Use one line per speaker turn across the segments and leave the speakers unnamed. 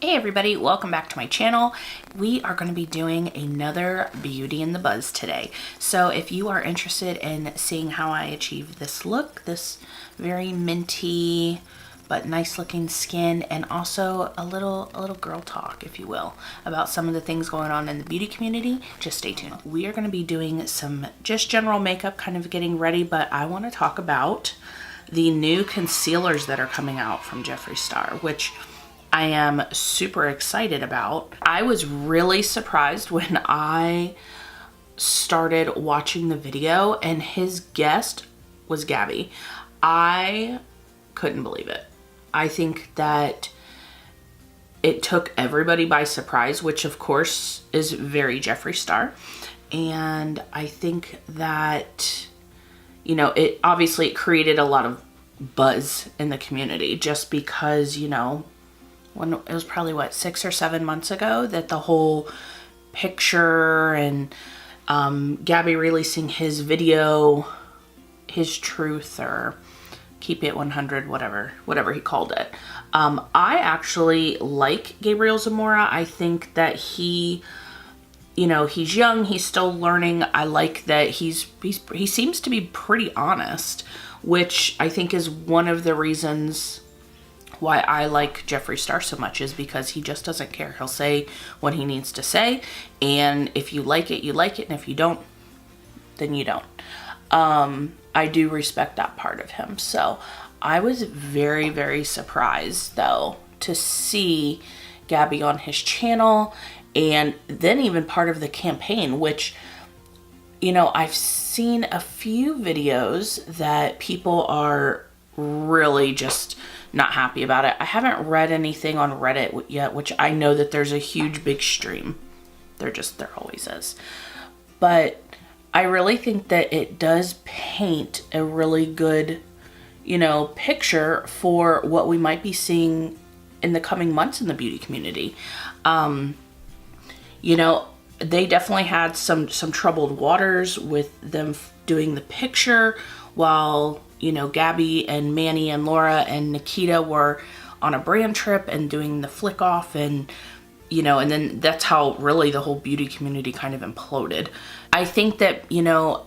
Hey everybody, welcome back to my channel. We are going to be doing another Beauty in the Buzz today. So if you are interested in seeing how I achieve this look, this very minty but nice looking skin, and also a little girl talk, if you will, about some of the things going on in the beauty community, just stay tuned. We are going to be doing some just general makeup, kind of getting ready, but I want to talk about the new concealers that are coming out from Jeffree Star, which I am super excited about. I was really surprised when I started watching the video and his guest was Gabby. I couldn't believe it. I think that it took everybody by surprise, which of course is very Jeffree Star. And I think that, you know, it obviously created a lot of buzz in the community just because, you know, when it was probably what, 6 or 7 months ago that the whole picture and Gabby releasing his video, his truth, or keep it 100, whatever he called it. I actually like Gabriel Zamora. I think that he, you know, he's young, he's still learning. I like that he seems to be pretty honest, which I think is one of the reasons why I like Jeffree Star so much, is because he just doesn't care. He'll say what he needs to say, and if you like it, you like it, and if you don't, then you don't. I do respect that part of him. So I was very, very surprised though to see Gabby on his channel, and then even part of the campaign, which, you know, I've seen a few videos that people are really just not happy about it. I haven't read anything on Reddit yet, which I know that there's a huge big stream. There always is. But I really think that it does paint a really good, you know, picture for what we might be seeing in the coming months in the beauty community. You know, they definitely had some troubled waters with them doing the picture while, you know, Gabby and Manny and Laura and Nikita were on a brand trip and doing the flick off, and, you know, and then that's how really the whole beauty community kind of imploded. I think that, you know,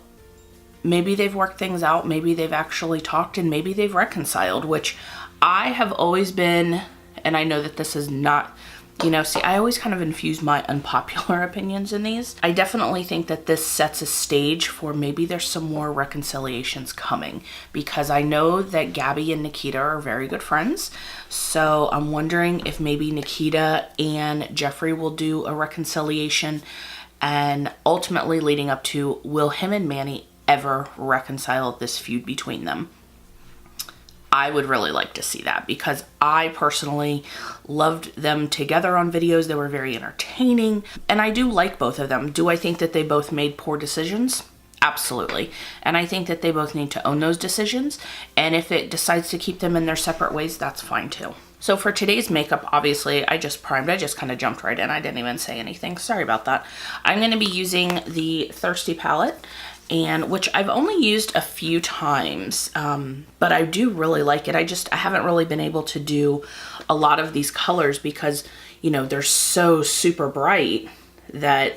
maybe they've worked things out, maybe they've actually talked, and maybe they've reconciled, which I have always been, and I know that this is not, you know, see, I always kind of infuse my unpopular opinions in these. I definitely think that this sets a stage for maybe there's some more reconciliations coming, because I know that Gabby and Nikita are very good friends. So I'm wondering if maybe Nikita and Jeffree will do a reconciliation, and ultimately leading up to, will him and Manny ever reconcile this feud between them? I would really like to see that, because I personally loved them together on videos. They were very entertaining, and I do like both of them. Do I think that they both made poor decisions? Absolutely. And I think that they both need to own those decisions, and if it decides to keep them in their separate ways, that's fine too. So for today's makeup, obviously, I just primed. I just kind of jumped right in. I didn't even say anything. Sorry about that. I'm going to be using the Thirsty palette, and which I've only used a few times, but I do really like it. I haven't really been able to do a lot of these colors because, you know, they're so super bright that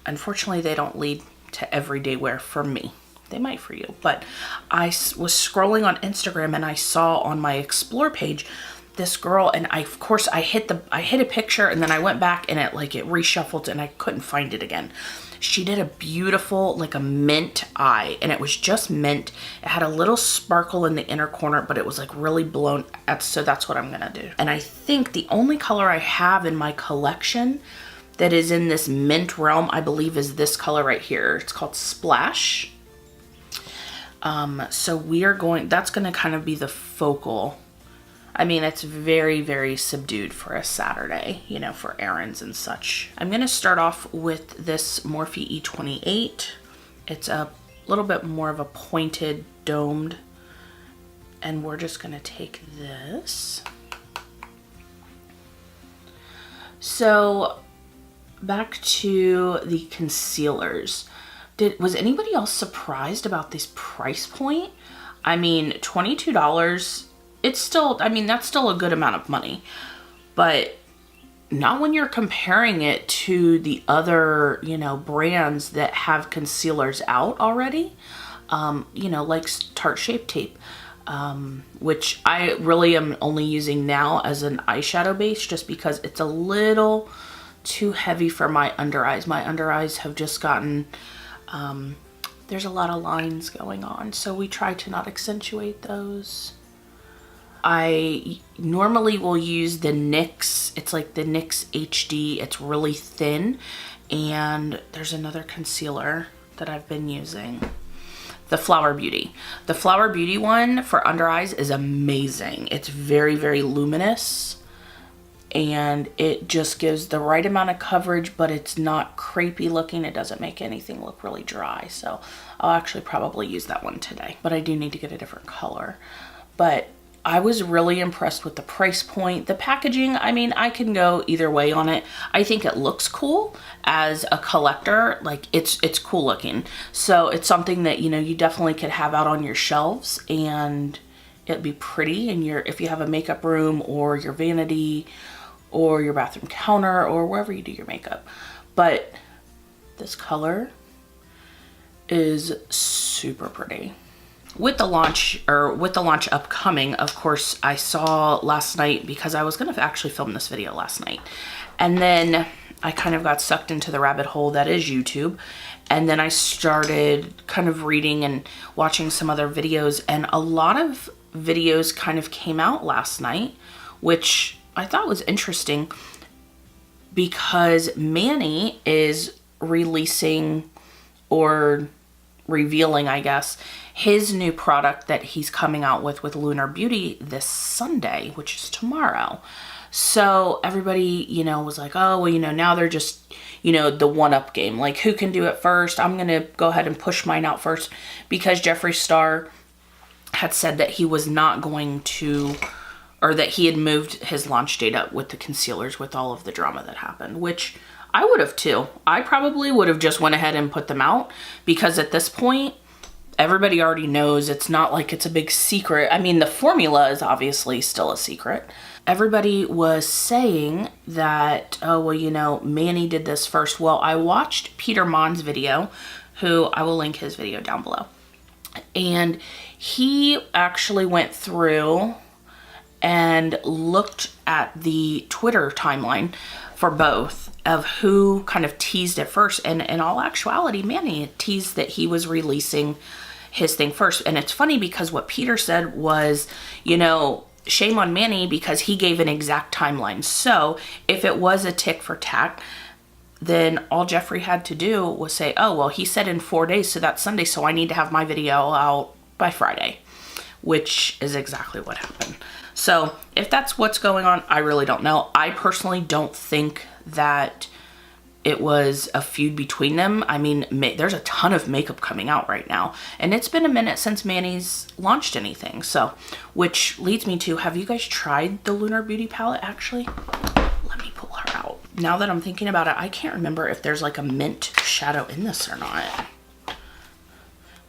unfortunately they don't lead to everyday wear for me. They might for you, but I was scrolling on Instagram and I saw on my explore page this girl, and of course I hit a picture, and then I went back and it reshuffled and I couldn't find it again. She did a beautiful, like a mint eye, and it was just mint. It had a little sparkle in the inner corner, but it was like really blown out. So that's what I'm gonna do. And I think the only color I have in my collection that is in this mint realm, I believe, is this color right here. It's called Splash. So we are going, that's gonna kind of be the focal. I mean, it's very, very subdued for a Saturday, you know, for errands and such. I'm gonna start off with this Morphe E28. It's a little bit more of a pointed, domed, and we're just gonna take this. So back to the concealers. Was anybody else surprised about this price point? I mean, $22, it's still, I mean, that's still a good amount of money. but not when you're comparing it to the other, you know, brands that have concealers out already. You know, like Tarte Shape Tape, which I really am only using now as an eyeshadow base just because it's a little too heavy for my under eyes. My under eyes have just gotten, there's a lot of lines going on, so we try to not accentuate those. I normally will use the NYX, it's like the NYX HD, it's really thin, and there's another concealer that I've been using, the Flower Beauty. The Flower Beauty one for under eyes is amazing. It's very, very luminous, and it just gives the right amount of coverage, but it's not crepey looking. It doesn't make anything look really dry, so I'll actually probably use that one today, but I do need to get a different color. But I was really impressed with the price point. The packaging, I mean, I can go either way on it. I think it looks cool as a collector. Like, it's cool looking. So it's something that, you know, you definitely could have out on your shelves and it'd be pretty in your, if you have a makeup room or your vanity or your bathroom counter or wherever you do your makeup. But this color is super pretty. With the launch upcoming, of course, I saw last night, because I was going to actually film this video last night, and then I kind of got sucked into the rabbit hole that is YouTube, and then I started kind of reading and watching some other videos, and a lot of videos kind of came out last night, which I thought was interesting because Manny is releasing, or revealing, I guess, his new product that he's coming out with Lunar Beauty this Sunday, which is tomorrow. So everybody, you know, was like, oh, well, you know, now they're just, you know, the one-up game. Like, who can do it first? I'm going to go ahead and push mine out first, because Jeffree Star had said that he was not going to, or that he had moved his launch date up with the concealers with all of the drama that happened, which I would have too. I probably would have just went ahead and put them out, because at this point, everybody already knows. It's not like it's a big secret. I mean, the formula is obviously still a secret. Everybody was saying that, oh, well, you know, Manny did this first. Well, I watched Peter Mon's video, who I will link his video down below. And he actually went through and looked at the Twitter timeline for both of who kind of teased it first. And in all actuality, Manny teased that he was releasing his thing first. And it's funny because what Peter said was, you know, shame on Manny because he gave an exact timeline. So if it was a tick for tack, then all Jeffree had to do was say, oh, well, he said in 4 days, so that's Sunday, so I need to have my video out by Friday, which is exactly what happened. So if that's what's going on, I really don't know. I personally don't think that it was a feud between them. I mean, there's a ton of makeup coming out right now, and it's been a minute since Manny's launched anything. So, which leads me to, have you guys tried the Lunar Beauty palette actually? Let me pull her out. Now that I'm thinking about it, I can't remember if there's like a mint shadow in this or not.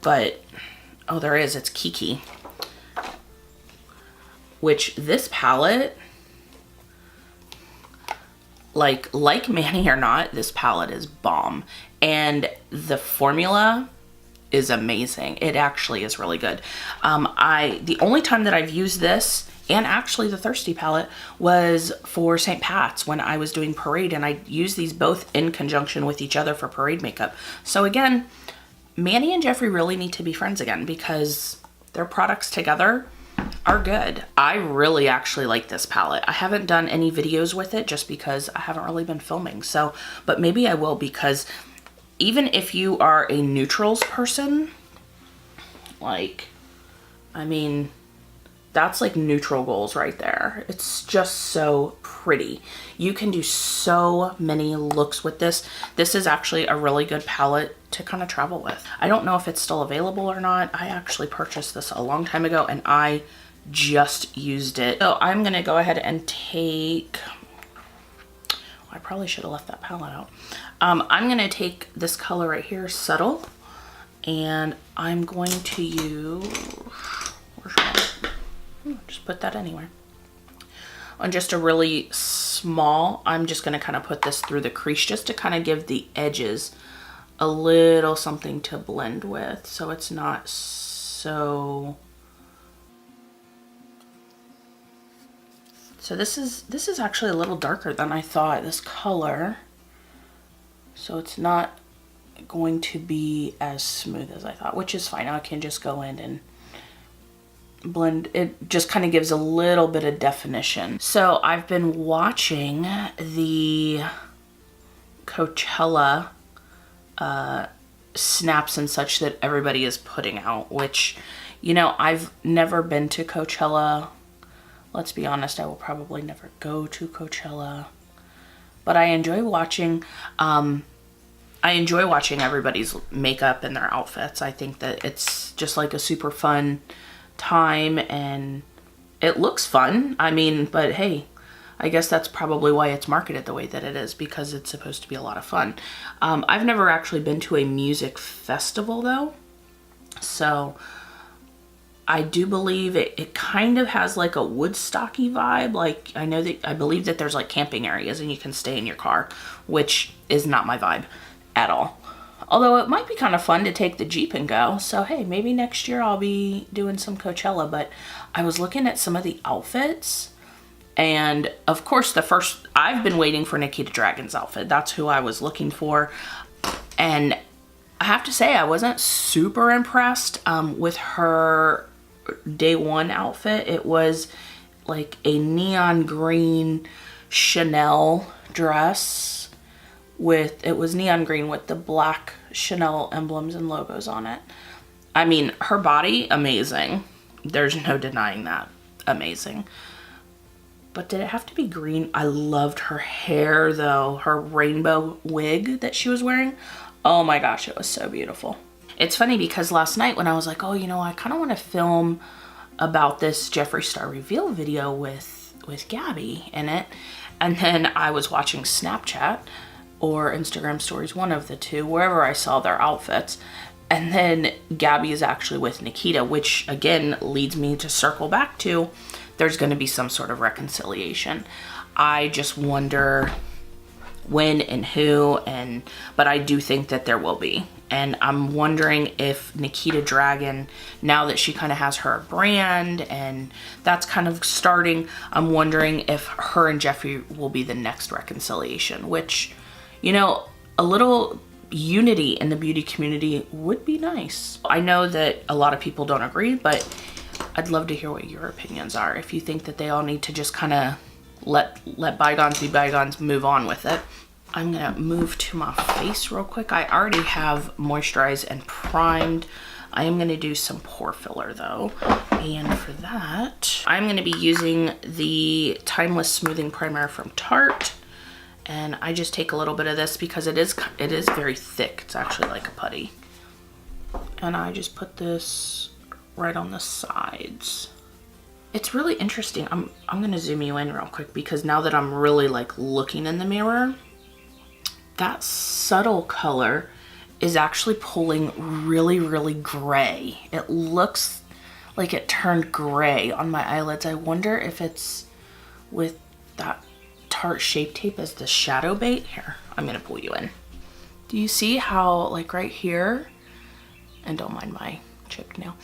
But, oh, there is. It's Kiki. Which this palette, like Manny or not, this palette is bomb. And the formula is amazing. It actually is really good. The only time that I've used this, and actually the Thirsty palette, was for St. Pat's when I was doing parade, and I used these both in conjunction with each other for parade makeup. So again, Manny and Jeffree really need to be friends again, because their products together are good. I really actually like this palette. I haven't done any videos with it just because I haven't really been filming. So, but maybe I will, because even if you are a neutrals person, like, I mean, that's like neutral goals right there. It's just so pretty. You can do so many looks with this. This is actually a really good palette to kind of travel with. I don't know if it's still available or not. I actually purchased this a long time ago and I just used it. So I'm gonna go ahead and take, I probably should have left that palette out. I'm gonna take this color right here, Subtle, and I'm going to use, where's mine? Just put that anywhere. on just a really small, I'm just gonna kind of put this through the crease just to kind of give the edges a little something to blend with, so it's not so. So this is actually a little darker than I thought, this color. So it's not going to be as smooth as I thought, which is fine. I can just go in and blend. It just kind of gives a little bit of definition. So I've been watching the Coachella snaps and such that everybody is putting out, which, you know, I've never been to Coachella. Let's be honest, I will probably never go to Coachella, but I enjoy watching, everybody's makeup and their outfits. I think that it's just like a super fun time and it looks fun. I mean, but hey, I guess that's probably why it's marketed the way that it is, because it's supposed to be a lot of fun. I've never actually been to a music festival though, so I do believe it kind of has like a Woodstocky vibe. Like I believe that there's like camping areas and you can stay in your car, which is not my vibe at all. Although it might be kind of fun to take the Jeep and go. So hey, maybe next year I'll be doing some Coachella. But I was looking at some of the outfits, and of course I've been waiting for Nikita Dragun's outfit. That's who I was looking for. And I have to say I wasn't super impressed with her day one outfit. It was like a neon green Chanel dress it was neon green with the black Chanel emblems and logos on it. I mean, her body, amazing. There's no denying that. Amazing. But did it have to be green? I loved her hair though. Her rainbow wig that she was wearing. Oh my gosh, it was so beautiful. It's funny because last night when I was like, oh, you know, I kind of want to film about this Jeffree Star reveal video with Gabby in it. And then I was watching Snapchat or Instagram stories, one of the two, wherever I saw their outfits. And then Gabby is actually with Nikita, which again leads me to circle back to there's going to be some sort of reconciliation. I just wonder when and who, but I do think that there will be. And I'm wondering if Nikita Dragun, now that she kind of has her brand and that's kind of starting, I'm wondering if her and Jeffree will be the next reconciliation, which, you know, a little unity in the beauty community would be nice. I know that a lot of people don't agree, but I'd love to hear what your opinions are. If you think that they all need to just kind of let bygones be bygones, move on with it. I'm gonna move to my face real quick. I already have moisturized and primed. I am gonna do some pore filler though. And for that, I'm gonna be using the Timeless Smoothing Primer from Tarte. And I just take a little bit of this because it is very thick. It's actually like a putty. And I just put this right on the sides. It's really interesting. I'm gonna zoom you in real quick because now that I'm really like looking in the mirror, that subtle color is actually pulling really, really gray. It looks like it turned gray on my eyelids. I wonder if it's with that Tarte Shape Tape as the shadow bait. Here, I'm gonna pull you in. Do you see how, like right here, and don't mind my chipped nail,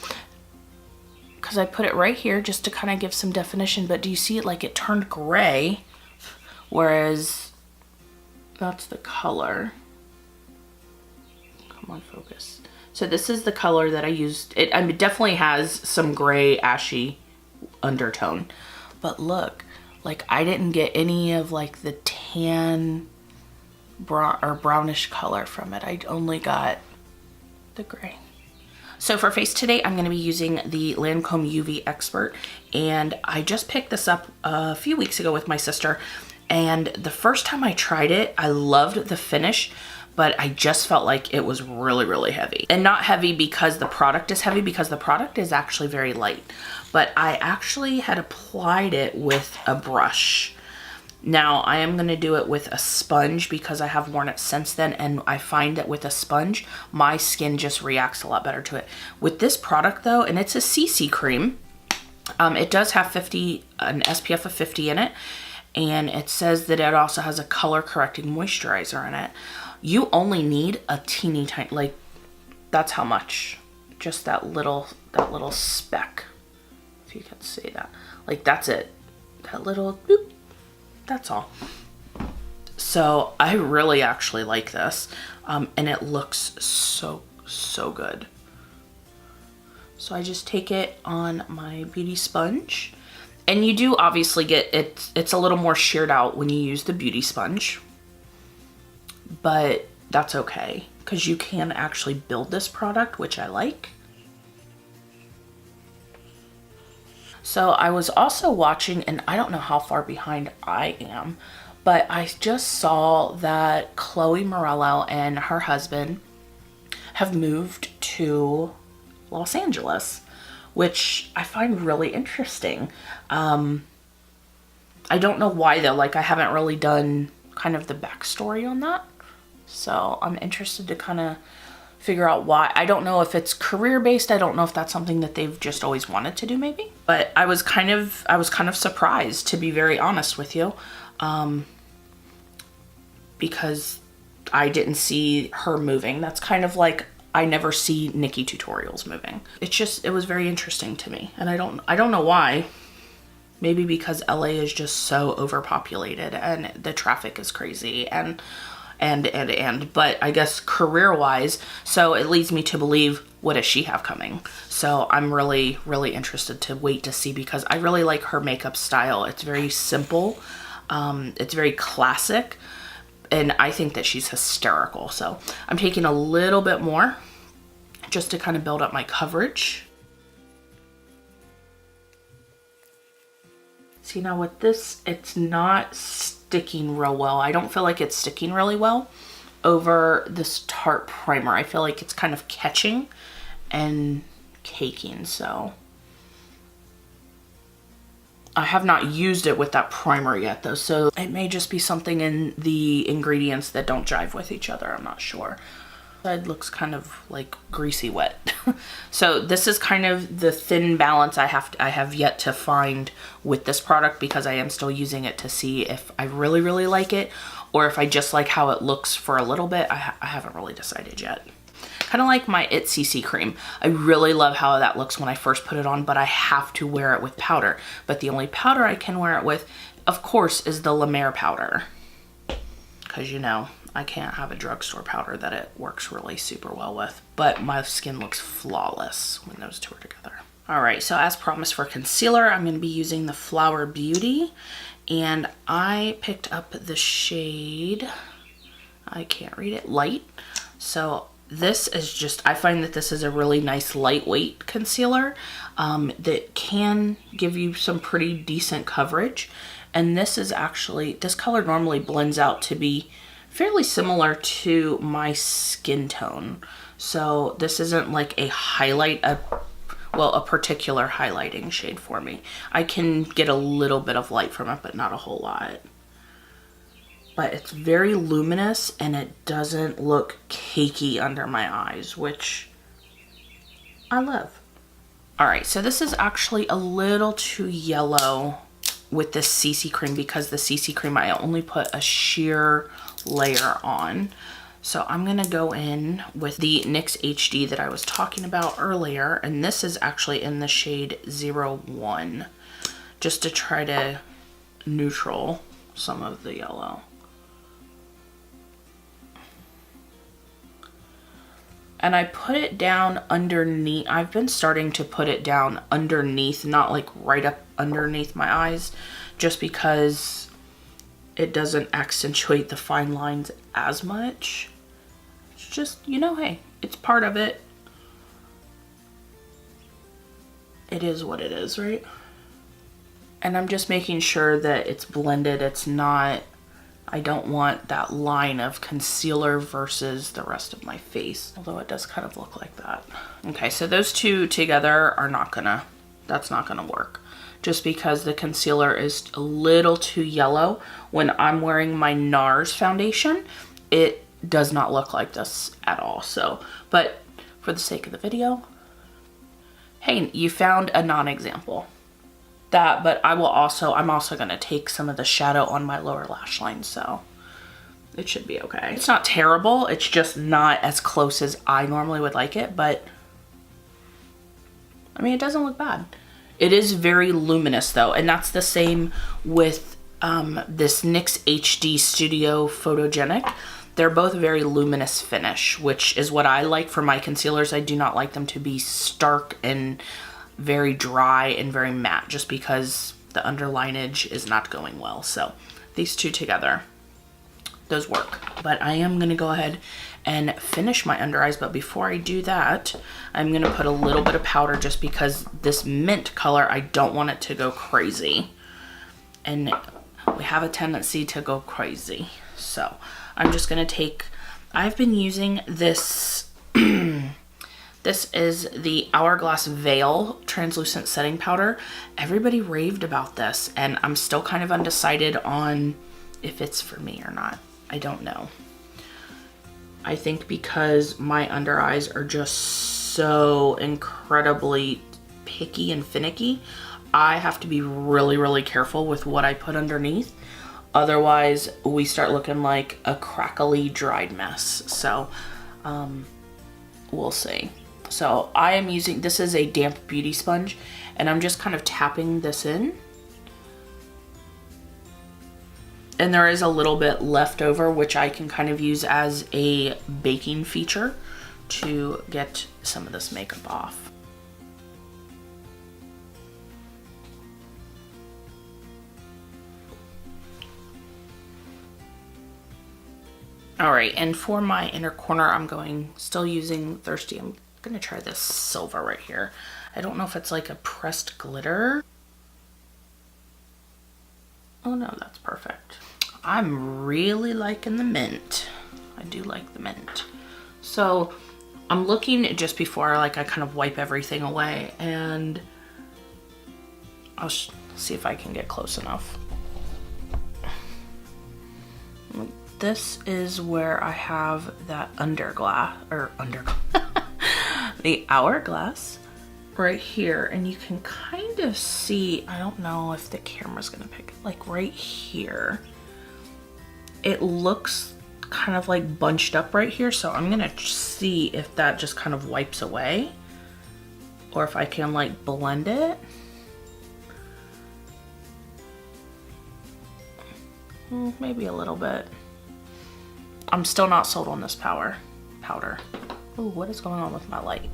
because I put it right here just to kind of give some definition, but do you see it, like it turned gray, whereas that's the color. Come on, focus. So this is the color that I used. It definitely has some gray, ashy undertone, but look, like I didn't get any of like the tan brownish color from it. I only got the gray. So for face today, I'm going to be using the Lancome UV Expert, and I just picked this up a few weeks ago with my sister, and the first time I tried it, I loved the finish, but I just felt like it was really, really heavy. And not heavy because the product is heavy, because the product is actually very light, but I actually had applied it with a brush. Now I am going to do it with a sponge because I have worn it since then, and I find that with a sponge my skin just reacts a lot better to it. With this product though, and it's a CC cream, It does have an SPF of 50 in it, and it says that it also has a color correcting moisturizer in it. You only need a teeny tiny, like, that's how much, just that little speck, if you can see that, like, that's it, that little boop, that's all. So I really actually like this, and it looks so good. So I just take it on my beauty sponge, and you do obviously get it, it's a little more sheared out when you use the beauty sponge, but that's okay because you can actually build this product, which I like. So I was also watching, and I don't know how far behind I am, but I just saw that Chloe Morello and her husband have moved to Los Angeles, which I find really interesting. I don't know why though, like I haven't really done kind of the backstory on that. So I'm interested to kind of figure out why. I don't know if it's career based. I don't know if that's something that they've just always wanted to do maybe. But I was kind of surprised, to be very honest with you. Because I didn't see her moving. That's kind of like I never see Nikki tutorials moving. It was very interesting to me. And I don't know why. Maybe because LA is just so overpopulated and the traffic is crazy and but I guess career wise, so it leads me to believe, what does she have coming? So I'm really interested to wait to see, because I really like her makeup style. It's very simple. It's very classic. And I think that she's hysterical. So I'm taking a little bit more just to kind of build up my coverage. See, now with this, it's not sticking real well. I don't feel like it's sticking really well over this Tarte primer. I feel like it's kind of catching and caking. So I have not used it with that primer yet though, so it may just be something in the ingredients that don't jive with each other. I'm not sure. It looks kind of like greasy wet. So this is kind of the thin balance I have yet to find with this product, because I am still using it to see if I really like it, or if I just like how it looks for a little bit. I haven't really decided yet. Kind of like my It CC cream. I really love how that looks when I first put it on, but I have to wear it with powder. But the only powder I can wear it with, of course, is the Lemme powder. Because, you know, I can't have a drugstore powder that it works really super well with. But my skin looks flawless when those two are together. Alright, so as promised for concealer, I'm going to be using the Flower Beauty. And I picked up the shade, I can't read it, Light. So this is just, I find that this is a really nice lightweight concealer that can give you some pretty decent coverage. And this is actually, this color normally blends out to be fairly similar to my skin tone. So this isn't like a highlight, a particular highlighting shade for me. I can get a little bit of light from it, but not a whole lot. But it's very luminous and it doesn't look cakey under my eyes, which I love. Alright, so this is actually a little too yellow with this CC cream, because the CC cream I only put a sheer layer on. So I'm going to go in with the NYX HD that I was talking about earlier, and this is actually in the shade 01, just to try to neutral some of the yellow. And I put it down underneath. I've been starting to put it down underneath, not like right up underneath my eyes, just because it doesn't accentuate the fine lines as much. It's just, you know, hey, it's part of it. It is what it is, right? And I'm just making sure that it's blended. It's not, I don't want that line of concealer versus the rest of my face, although it does kind of look like that. Okay, so those two together are not gonna, that's not gonna work, just because the concealer is a little too yellow. When I'm wearing my NARS foundation, it does not look like this at all. So, but for the sake of the video, hey, you found a non-example. that, but I'm also going to take some of the shadow on my lower lash line, so it should be okay. It's not terrible, it's just not as close as I normally would like it, but I mean, it doesn't look bad. It is very luminous though, and that's the same with this NYX HD Studio Photogenic. They're both very luminous finish, which is what I like for my concealers. I do not like them to be stark and very dry and very matte, just because the underlinage is not going well. So these two together, those work. But I am gonna go ahead and finish my under eyes, but before I do that, I'm gonna put a little bit of powder, just because this mint color, I don't want it to go crazy. And we have a tendency to go crazy. So I'm just gonna take, I've been using this, this is the Hourglass Veil Translucent Setting Powder. Everybody raved about this, and I'm still kind of undecided on if it's for me or not. I don't know. I think because my under eyes are just so incredibly picky and finicky, I have to be really, really careful with what I put underneath. Otherwise, we start looking like a crackly, dried mess. So, we'll see. So I am using, this is a damp beauty sponge, and I'm just kind of tapping this in. And there is a little bit left over, which I can kind of use as a baking feature to get some of this makeup off. All right, and for my inner corner, I'm still using Thirsty. I'm gonna try this silver right here. I don't know if it's like a pressed glitter. Oh no, that's perfect. I'm really liking the mint. I do like the mint. So I'm looking just before I kind of wipe everything away, and I'll see if I can get close enough. This is where I have that the hourglass right here, and you can kind of see, I don't know if the camera's gonna pick it, like right here. It looks kind of like bunched up right here, so I'm gonna see if that just kind of wipes away, or if I can like blend it. Maybe a little bit. I'm still not sold on this powder. Oh, what is going on with my light?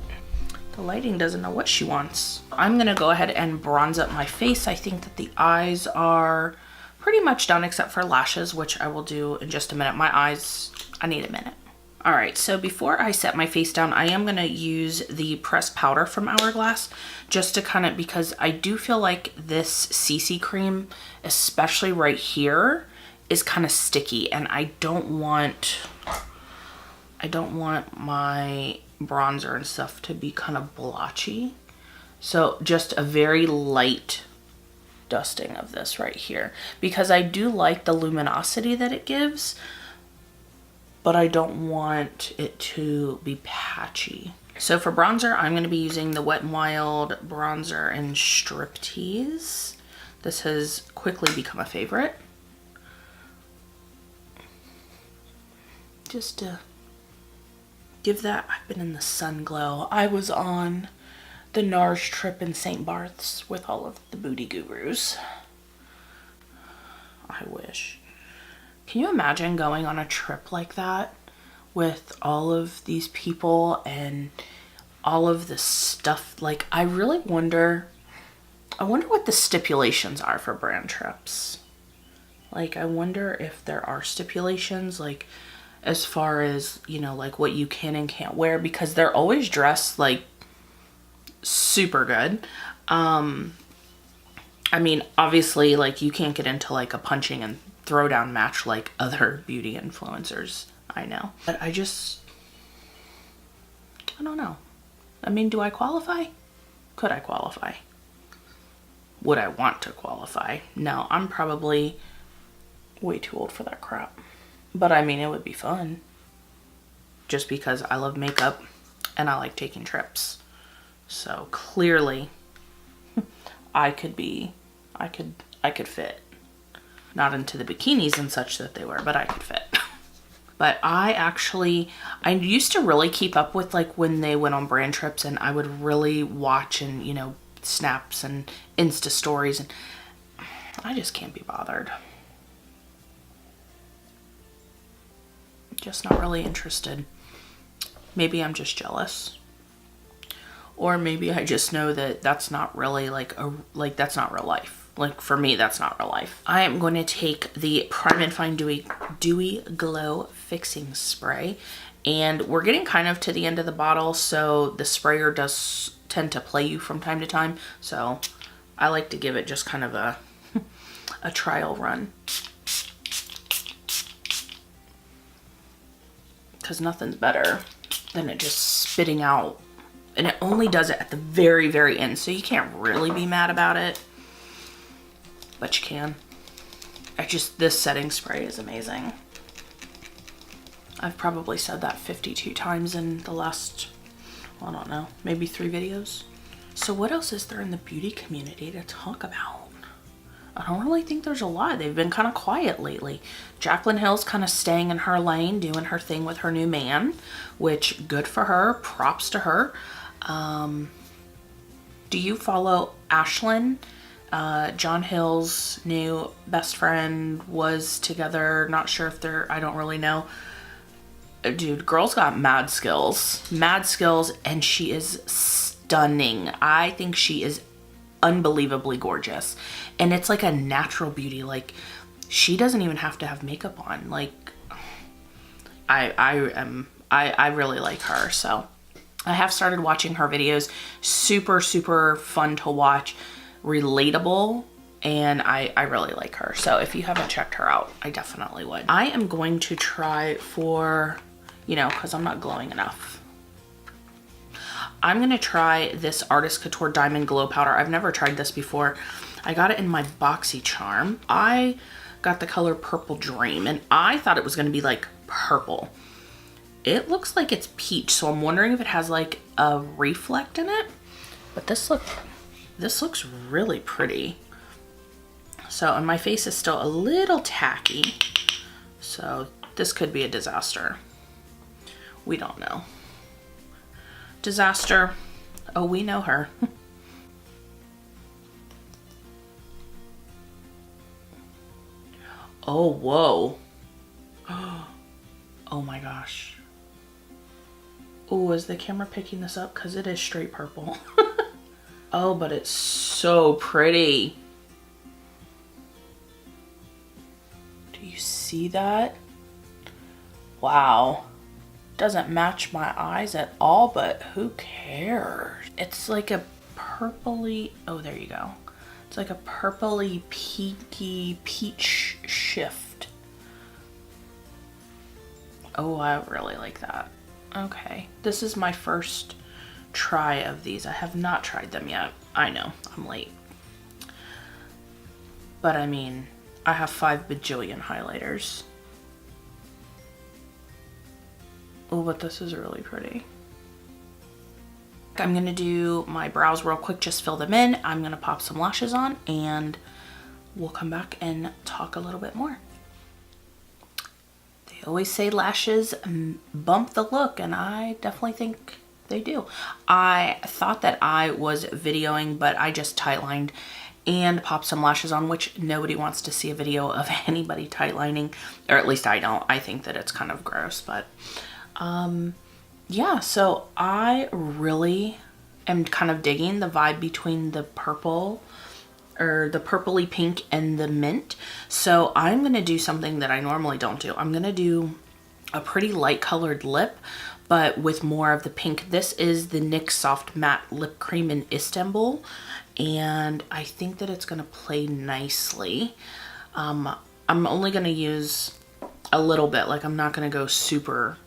The lighting doesn't know what she wants. I'm gonna go ahead and bronze up my face. I think that the eyes are pretty much done except for lashes, which I will do in just a minute. My eyes, I need a minute. All right, so before I set my face down, I am gonna use the pressed powder from Hourglass, just to kind of, because I do feel like this CC cream, especially right here, is kind of sticky, and I don't want my bronzer and stuff to be kind of blotchy. So just a very light dusting of this right here, because I do like the luminosity that it gives, but I don't want it to be patchy. So for bronzer, I'm going to be using the Wet n Wild bronzer in Striptease. This has quickly become a favorite. Just to give that, I've been in the sun glow. I was on the NARS trip in St. Barth's with all of the booty gurus. I wish. Can you imagine going on a trip like that with all of these people and all of this stuff? Like, I really wonder, what the stipulations are for brand trips. Like, I wonder if there are stipulations, like, as far as, you know, like what you can and can't wear, because they're always dressed like super good. I mean, obviously, like, you can't get into like a punching and throwdown match like other beauty influencers I know. But I don't know. I mean, do I qualify? Could I qualify? Would I want to qualify? No, I'm probably way too old for that crap. But I mean, it would be fun. Just because I love makeup and I like taking trips. So clearly I could be I could fit. Not into the bikinis and such that they wear, but I could fit. But I used to really keep up with like when they went on brand trips, and I would really watch and, you know, snaps and Insta stories, and I just can't be bothered. Just not really interested. Maybe I'm just jealous. Or maybe I just know that that's not really that's not real life. Like for me, that's not real life. I am going to take the Prime and Fine Dewy Glow Fixing Spray, and we're getting kind of to the end of the bottle, so the sprayer does tend to play you from time to time. So I like to give it just kind of a trial run. Because nothing's better than it just spitting out. And it only does it at the very, very end, so you can't really be mad about it. But you can. This setting spray is amazing. I've probably said that 52 times in the last, I don't know, maybe 3 videos. So what else is there in the beauty community to talk about? I don't really think there's a lot. They've been kind of quiet lately. Jaclyn Hill's kind of staying in her lane, doing her thing with her new man, which good for her. Props to her. Do you follow Ashlyn? John Hill's new best friend was together. Not sure if they're, I don't really know. Dude, girl's got mad skills, and she is stunning. I think she is unbelievably gorgeous, and it's like a natural beauty. Like she doesn't even have to have makeup on. Like I really like her. So I have started watching her videos. Super, super fun to watch, relatable, and I really like her. So if you haven't checked her out, I definitely would. I am going to try for, you know, because I'm not glowing enough, I'm gonna try this Artist Couture Diamond Glow Powder. I've never tried this before. I got it in my BoxyCharm. I got the color Purple Dream, and I thought it was gonna be like purple. It looks like it's peach, so I'm wondering if it has like a reflect in it. But this looks really pretty. So, and my face is still a little tacky, so this could be a disaster. We don't know. Disaster. Oh, we know her. Oh, whoa. Oh my gosh. Oh, is the camera picking this up? Because it is straight purple. Oh, but it's so pretty. Do you see that? Wow. Doesn't match my eyes at all, but who cares? It's like a purpley, oh, there you go. It's like a purpley, peaky peach shift. Oh, I really like that. Okay, this is my first try of these. I have not tried them yet. I know, I'm late. But I mean, I have 5 bajillion highlighters. Oh, but this is really pretty. I'm gonna do my brows real quick, just fill them in. I'm gonna pop some lashes on, and we'll come back and talk a little bit more. They always say lashes bump the look, and I definitely think they do. I thought that I was videoing, but I just tightlined and popped some lashes on, which nobody wants to see a video of anybody tightlining, or at least I don't. I think that it's kind of gross, but yeah, so I really am kind of digging the vibe between the purple, or the purpley pink, and the mint. So I'm gonna do something that I normally don't do. I'm gonna do a pretty light colored lip, but with more of the pink. This is the NYX Soft Matte Lip Cream in Istanbul, and I think that it's gonna play nicely. I'm only gonna use a little bit, like I'm not gonna go super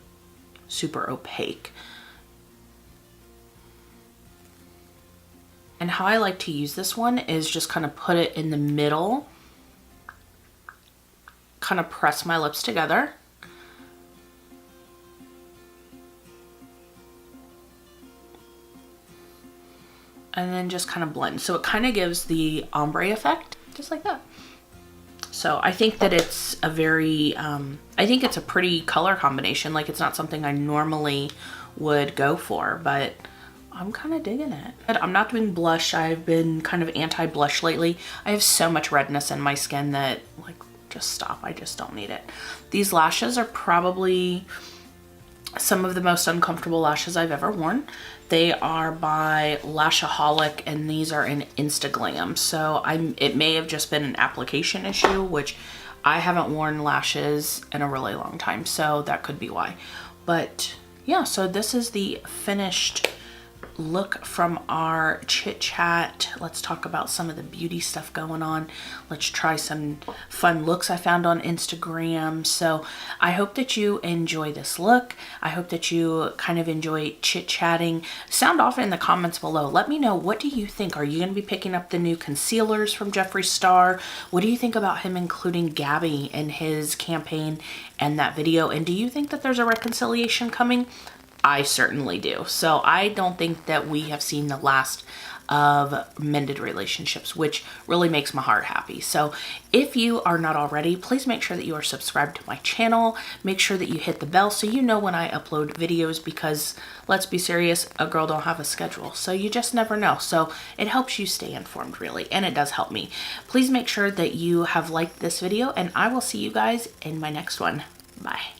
opaque. And how I like to use this one is just kind of put it in the middle, kind of press my lips together. And then just kind of blend. So it kind of gives the ombre effect. just like that. So I think that it's a very, I think it's a pretty color combination. Like, it's not something I normally would go for, but I'm kind of digging it. I'm not doing blush. I've been kind of anti-blush lately. I have so much redness in my skin that, like, just stop. I just don't need it. These lashes are probably some of the most uncomfortable lashes I've ever worn. They are by Lashaholic, and these are in Instaglam. So it may have just been an application issue, which I haven't worn lashes in a really long time, so that could be why. But yeah, so this is the finished look from our chit chat. Let's talk about some of the beauty stuff going on. Let's try some fun looks I found on Instagram. So I hope that you enjoy this look. I hope that you kind of enjoy chit chatting. Sound off in the comments below. Let me know, what do you think? Are you going to be picking up the new concealers from Jeffree Star? What do you think about him including Gabby in his campaign and that video? And do you think that there's a reconciliation coming? I certainly do. So I don't think that we have seen the last of mended relationships, which really makes my heart happy. So if you are not already, please make sure that you are subscribed to my channel. Make sure that you hit the bell so you know when I upload videos, because let's be serious, a girl don't have a schedule, so you just never know. So it helps you stay informed, really, and it does help me. Please make sure that you have liked this video, and I will see you guys in my next one. Bye.